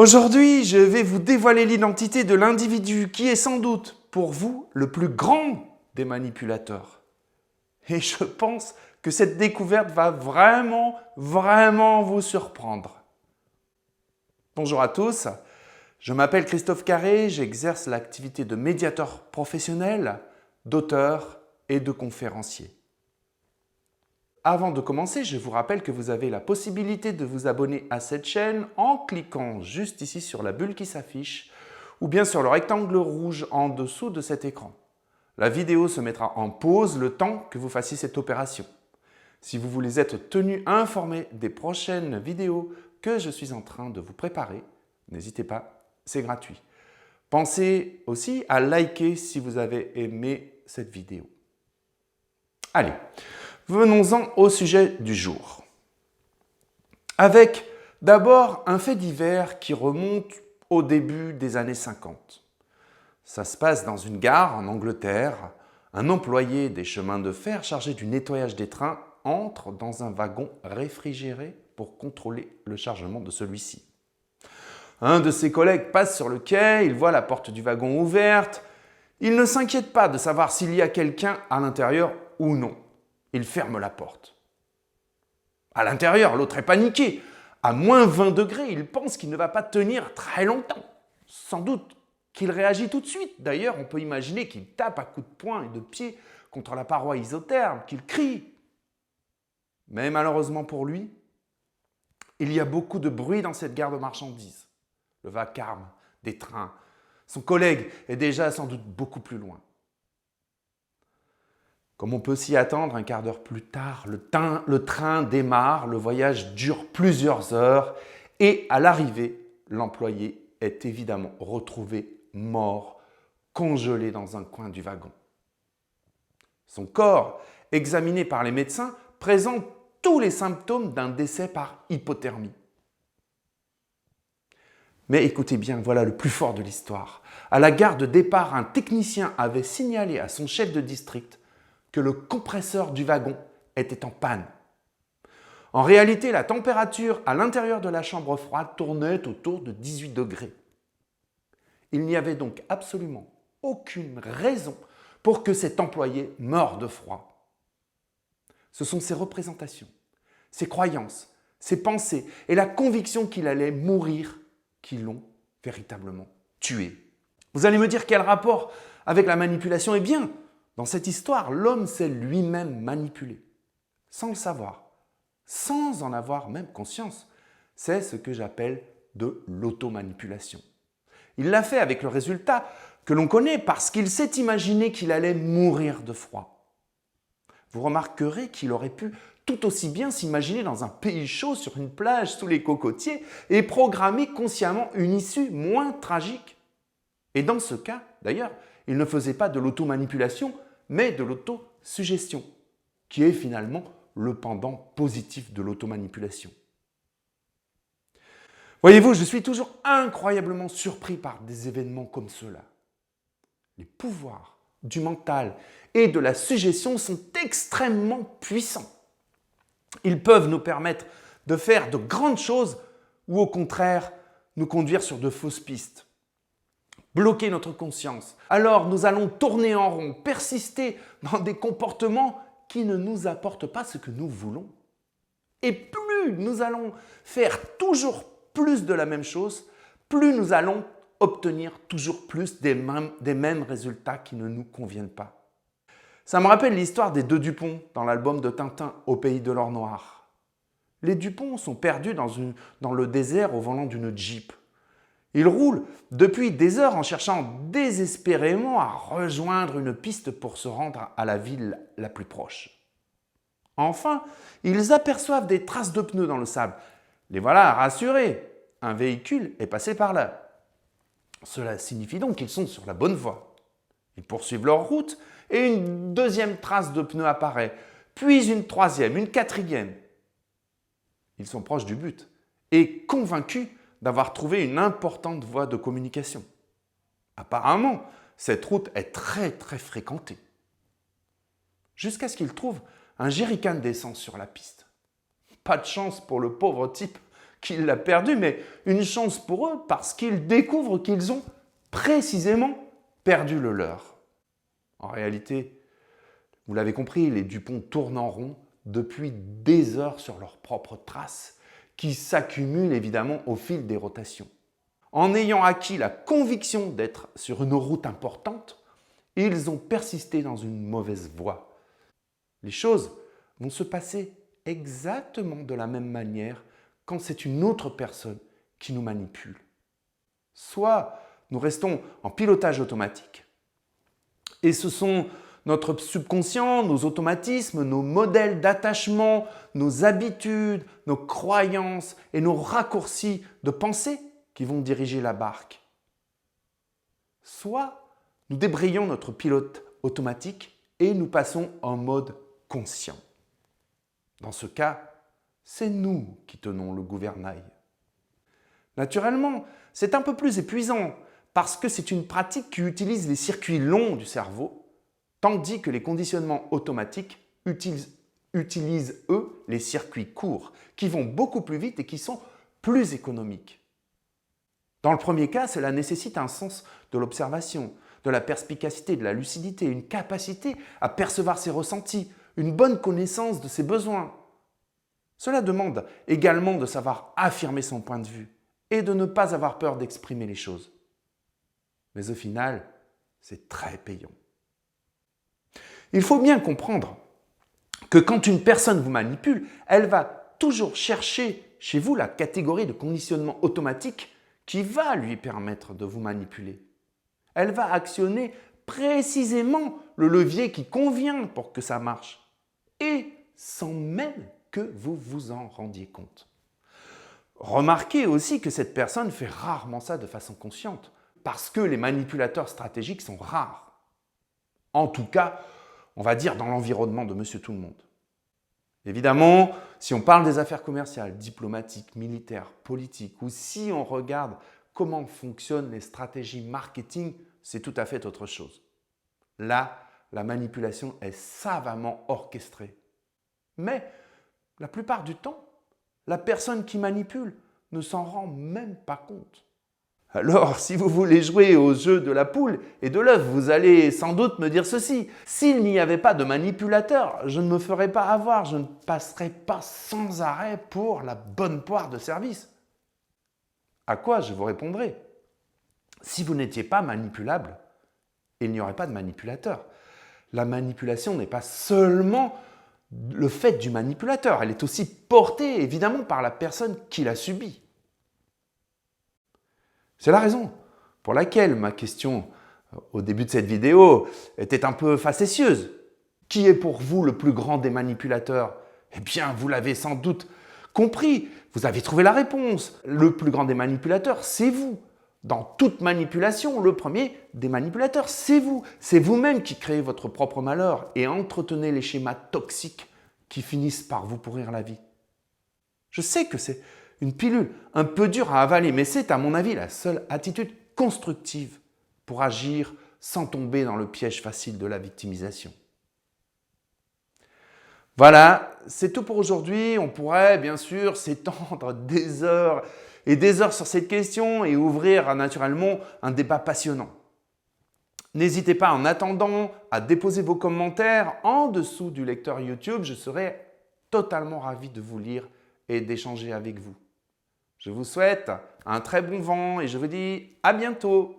Aujourd'hui, je vais vous dévoiler l'identité de l'individu qui est sans doute, pour vous, le plus grand des manipulateurs. Et je pense que cette découverte va vraiment vous surprendre. Bonjour à tous, je m'appelle Christophe Carré, j'exerce l'activité de médiateur professionnel, d'auteur et de conférencier. Avant de commencer, je vous rappelle que vous avez la possibilité de vous abonner à cette chaîne en cliquant juste ici sur la bulle qui s'affiche ou bien sur le rectangle rouge en dessous de cet écran. La vidéo se mettra en pause le temps que vous fassiez cette opération. Si vous voulez être tenu informé des prochaines vidéos que je suis en train de vous préparer, n'hésitez pas, c'est gratuit. Pensez aussi à liker si vous avez aimé cette vidéo. Allez, venons-en au sujet du jour. Avec d'abord un fait divers qui remonte au début des années 50. Ça se passe dans une gare en Angleterre. Un employé des chemins de fer chargé du nettoyage des trains entre dans un wagon réfrigéré pour contrôler le chargement de celui-ci. Un de ses collègues passe sur le quai, il voit la porte du wagon ouverte. Il ne s'inquiète pas de savoir s'il y a quelqu'un à l'intérieur ou non. Il ferme la porte. À l'intérieur, l'autre est paniqué. À moins 20 degrés, il pense qu'il ne va pas tenir très longtemps. Sans doute qu'il réagit tout de suite. D'ailleurs, on peut imaginer qu'il tape à coups de poing et de pied contre la paroi isotherme, qu'il crie. Mais malheureusement pour lui, il y a beaucoup de bruit dans cette gare de marchandises. Le vacarme des trains. Son collègue est déjà sans doute beaucoup plus loin. Comme on peut s'y attendre, un quart d'heure plus tard, le train démarre, le voyage dure plusieurs heures et à l'arrivée, l'employé est évidemment retrouvé mort, congelé dans un coin du wagon. Son corps, examiné par les médecins, présente tous les symptômes d'un décès par hypothermie. Mais écoutez bien, voilà le plus fort de l'histoire. À la gare de départ, un technicien avait signalé à son chef de district que le compresseur du wagon était en panne. En réalité, la température à l'intérieur de la chambre froide tournait autour de 18 degrés. Il n'y avait donc absolument aucune raison pour que cet employé meure de froid. Ce sont ses représentations, ses croyances, ses pensées et la conviction qu'il allait mourir qui l'ont véritablement tué. Vous allez me dire quel rapport avec la manipulation? Eh bien, dans cette histoire, l'homme s'est lui-même manipulé, sans le savoir, sans en avoir même conscience. C'est ce que j'appelle de l'automanipulation. Il l'a fait avec le résultat que l'on connaît parce qu'il s'est imaginé qu'il allait mourir de froid. Vous remarquerez qu'il aurait pu tout aussi bien s'imaginer dans un pays chaud sur une plage sous les cocotiers et programmer consciemment une issue moins tragique. Et dans ce cas, d'ailleurs, il ne faisait pas de l'automanipulation, mais de l'autosuggestion, qui est finalement le pendant positif de l'automanipulation. Voyez-vous, je suis toujours incroyablement surpris par des événements comme ceux-là. Les pouvoirs du mental et de la suggestion sont extrêmement puissants. Ils peuvent nous permettre de faire de grandes choses ou au contraire nous conduire sur de fausses pistes. Bloquer notre conscience. Alors nous allons tourner en rond, persister dans des comportements qui ne nous apportent pas ce que nous voulons. Et plus nous allons faire toujours plus de la même chose, plus nous allons obtenir toujours plus des mêmes résultats qui ne nous conviennent pas. Ça me rappelle l'histoire des deux Dupont dans l'album de Tintin Au pays de l'or noir. Les Dupont sont perdus dans le désert au volant d'une Jeep. Ils roulent depuis des heures en cherchant désespérément à rejoindre une piste pour se rendre à la ville la plus proche. Enfin, ils aperçoivent des traces de pneus dans le sable. Les voilà rassurés. Un véhicule est passé par là. Cela signifie donc qu'ils sont sur la bonne voie. Ils poursuivent leur route et une deuxième trace de pneu apparaît, puis une troisième, une quatrième. Ils sont proches du but et convaincus d'avoir trouvé une importante voie de communication. Apparemment, cette route est très fréquentée. Jusqu'à ce qu'ils trouvent un jerrycan d'essence sur la piste. Pas de chance pour le pauvre type qu'il l'a perdu, mais une chance pour eux parce qu'ils découvrent qu'ils ont précisément perdu le leur. En réalité, vous l'avez compris, les Dupont tournent en rond depuis des heures sur leurs propres traces, qui s'accumulent évidemment au fil des rotations. En ayant acquis la conviction d'être sur une route importante, ils ont persisté dans une mauvaise voie. Les choses vont se passer exactement de la même manière quand c'est une autre personne qui nous manipule. Soit nous restons en pilotage automatique, et ce sont notre subconscient, nos automatismes, nos modèles d'attachement, nos habitudes, nos croyances et nos raccourcis de pensée qui vont diriger la barque. Soit nous débrayons notre pilote automatique et nous passons en mode conscient. Dans ce cas, c'est nous qui tenons le gouvernail. Naturellement, c'est un peu plus épuisant parce que c'est une pratique qui utilise les circuits longs du cerveau, tandis que les conditionnements automatiques utilisent, eux, les circuits courts, qui vont beaucoup plus vite et qui sont plus économiques. Dans le premier cas, cela nécessite un sens de l'observation, de la perspicacité, de la lucidité, une capacité à percevoir ses ressentis, une bonne connaissance de ses besoins. Cela demande également de savoir affirmer son point de vue et de ne pas avoir peur d'exprimer les choses. Mais au final, c'est très payant. Il faut bien comprendre que quand une personne vous manipule, elle va toujours chercher chez vous la catégorie de conditionnement automatique qui va lui permettre de vous manipuler. Elle va actionner précisément le levier qui convient pour que ça marche, et sans même que vous vous en rendiez compte. Remarquez aussi que cette personne fait rarement ça de façon consciente, parce que les manipulateurs stratégiques sont rares. En tout cas, on va dire dans l'environnement de Monsieur Tout-le-Monde. Évidemment, si on parle des affaires commerciales, diplomatiques, militaires, politiques, ou si on regarde comment fonctionnent les stratégies marketing, c'est tout à fait autre chose. Là, la manipulation est savamment orchestrée. Mais la plupart du temps, la personne qui manipule ne s'en rend même pas compte. Alors, si vous voulez jouer au jeu de la poule et de l'œuf, vous allez sans doute me dire ceci. S'il n'y avait pas de manipulateur, je ne me ferais pas avoir, je ne passerais pas sans arrêt pour la bonne poire de service. À quoi je vous répondrai? Si vous n'étiez pas manipulable, il n'y aurait pas de manipulateur. La manipulation n'est pas seulement le fait du manipulateur, elle est aussi portée évidemment par la personne qui l'a subie. C'est la raison pour laquelle ma question au début de cette vidéo était un peu facétieuse. Qui est pour vous le plus grand des manipulateurs? Eh bien, vous l'avez sans doute compris, vous avez trouvé la réponse. Le plus grand des manipulateurs, c'est vous. Dans toute manipulation, le premier des manipulateurs, c'est vous. C'est vous-même qui créez votre propre malheur et entretenez les schémas toxiques qui finissent par vous pourrir la vie. Je sais que c'est une pilule un peu dure à avaler, mais c'est à mon avis la seule attitude constructive pour agir sans tomber dans le piège facile de la victimisation. Voilà, c'est tout pour aujourd'hui. On pourrait bien sûr s'étendre des heures et des heures sur cette question et ouvrir naturellement un débat passionnant. N'hésitez pas en attendant à déposer vos commentaires en dessous du lecteur YouTube. Je serai totalement ravi de vous lire et d'échanger avec vous. Je vous souhaite un très bon vent et je vous dis à bientôt.